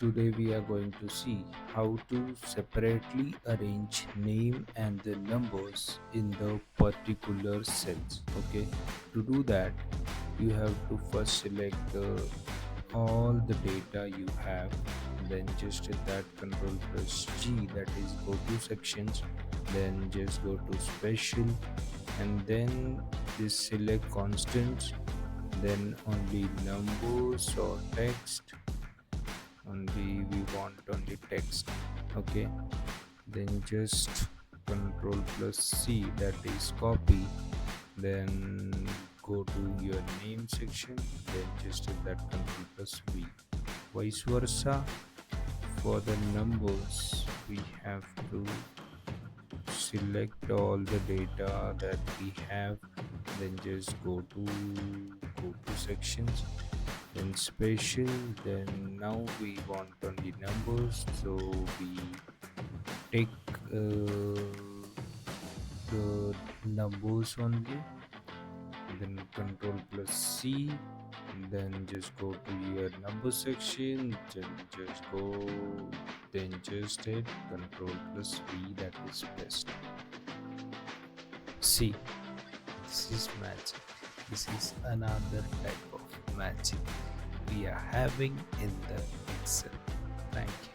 Today we are going to see how to separately arrange name and the numbers in the particular cells. Okay, to do that you have to first select all the data you have, then just hit that control plus G, that is go to sections, then just go to special, and then this select constants, then only numbers or text, only we want only text. Okay, then just control plus C, that is copy, then go to your name section, then just hit that control plus V. Vice versa, for the numbers we have to select all the data that we have, then just go to sections, then special, then now we want only numbers, so we take the numbers only, then control plus C, then just go to your number section, then just go, then just hit control plus V, that is best. See, this is magic. This is another type of magic we are having in the Excel. Thank you.